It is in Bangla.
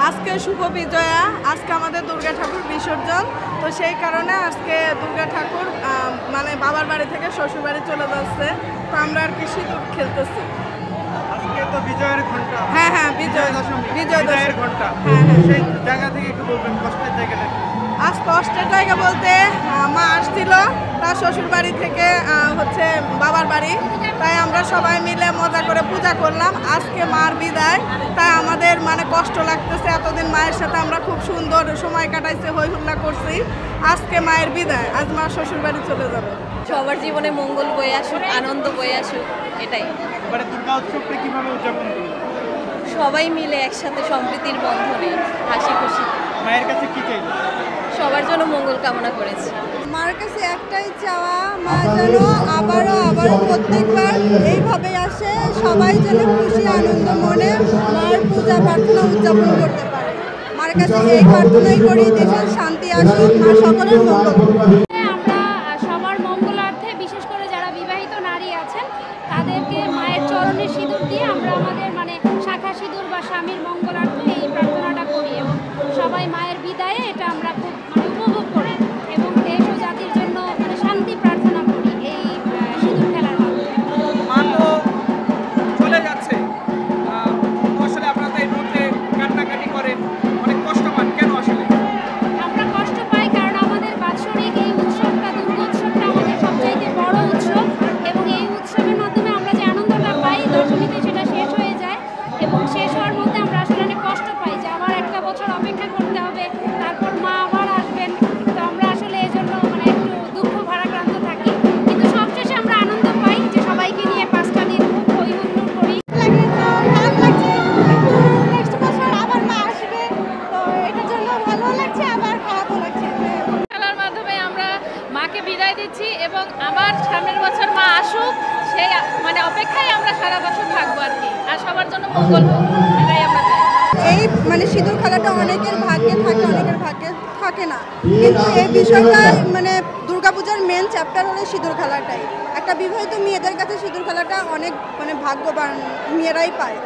আজকে শুভ বিজয়া, আজকে আমাদের দুর্গা ঠাকুর বিসর্জন। তো সেই কারণে আজকে দুর্গা ঠাকুর মানে বাবার বাড়ি থেকে শ্বশুর বাড়ি চলে যাচ্ছে। তো আমরা আর কি সিঁদুর খেলতেছি। আজকে তো বিজয়ের ঘন্টা। হ্যাঁ হ্যাঁ, বিজয়ের ঘন্টা। হ্যাঁ হ্যাঁ, সেই জায়গা থেকে একটু বলবেন কষ্টের জায়গাটা। আজ কষ্টের জায়গা বলতে মা আসছিল তার শ্বশুর বাড়ি থেকে হচ্ছে বাবার বাড়ি, তাই আমরা সবাই মিলে মজা করে পূজা করলাম। আজকে মার বিদায়, তাই আমাদের মানে কষ্ট লাগতেছে। এতদিন মায়ের সাথে আমরা খুব সুন্দর সময় কাটাইছি, হই হুল্লা করছি। আজকে মায়ের বিদায়, আজ মা শ্বশুর বাড়ি চলে যাবে। সবার জীবনে মঙ্গল বয়ে আসুক, আনন্দ বয়ে আসুক, এটাই। এবারে দুর্গা উৎসবটা কিভাবে উদযাপন করবেন? সবাই মিলে একসাথে সম্প্রীতির বন্ধনে হাসি খুশি। মায়ের কাছে কি চাইবেন? সবার জন্য মঙ্গল কামনা করেছি। মার কাছে একটাই চাওয়া, মা যেন আবারও প্রত্যেকবার এইভাবে আসে, সবাই যেন খুশি আনন্দ মনে মার পূজা প্রার্থনা উদযাপন করতে পারে। মার কাছে এই প্রার্থনাই করি, দেশের শান্তি আসুক, মা সকলের মঙ্গল। আমরা সবার মঙ্গলার্থে, বিশেষ করে যারা বিবাহিত নারী আছেন তাদেরকে মায়ের চরণে সিঁদুর দিয়ে আমরা আমাদের মানে শাখা সিঁদুর বা স্বামীর মঙ্গলার্থে এই প্রার্থনাটা করি এবং সবাই মায়ের বিদায়ে এটা আমরা খুব মানে উপভোগ করি এবং দেশ ও জাতির জন্য মানে শান্তি প্রার্থনা করি এই সিঁদুর খেলার মাধ্যমে। মা তো চলে যাচ্ছে, আসলে আপনারা তো এই মুহূর্তে কান্নাকাটি করেন, অনেক কষ্ট পান, কেন আসলে? আমরা কষ্ট পাই কারণ আমাদের বাৎসরিক এই উৎসবটা, দুর্গোৎসবটা আমাদের সবচাইতে বড় উৎসব এবং এই উৎসবের মাধ্যমে আমরা যে আনন্দটা পাই দশমীতে সেটা শেষ হয়ে যায় এবং শেষ হওয়ার মধ্যে আমরা আসলে অনেক কষ্ট পাই যে আবার একটা বছর অপেক্ষা করতে হবে, তারপর মা আবার আসবেন। তো আমরা আসলে এই জন্য মানে একটু দুঃখ ভারাক্রান্ত থাকি, কিন্তু সবশেষে আমরা আনন্দ পাই যে সবাইকে নিয়ে 5টা দিন খুব হই হুল্লোড় করি। খেলার মাধ্যমে আমরা মাকে বিদায় দিচ্ছি এবং আবার সামনের বছর মা আসুক, সেই মানে অপেক্ষায় আমরা সারা বছর থাকবো আর কি। আর সবার জন্য মঙ্গল হোক, এটাই আমরা চাই। এই মানে সিঁদুর খেলাটা অনেকের ভাগ্যে থাকে, অনেকের ভাগ্যে থাকে না, কিন্তু এই বিষয়টা মানে দুর্গাপূজার মেন চ্যাপ্টার হলো সিঁদুর খেলাটাই। একটা বিবাহিত মেয়েদের কাছে সিঁদুর খেলাটা অনেক মানে ভাগ্যবান মেয়েরাই পায়।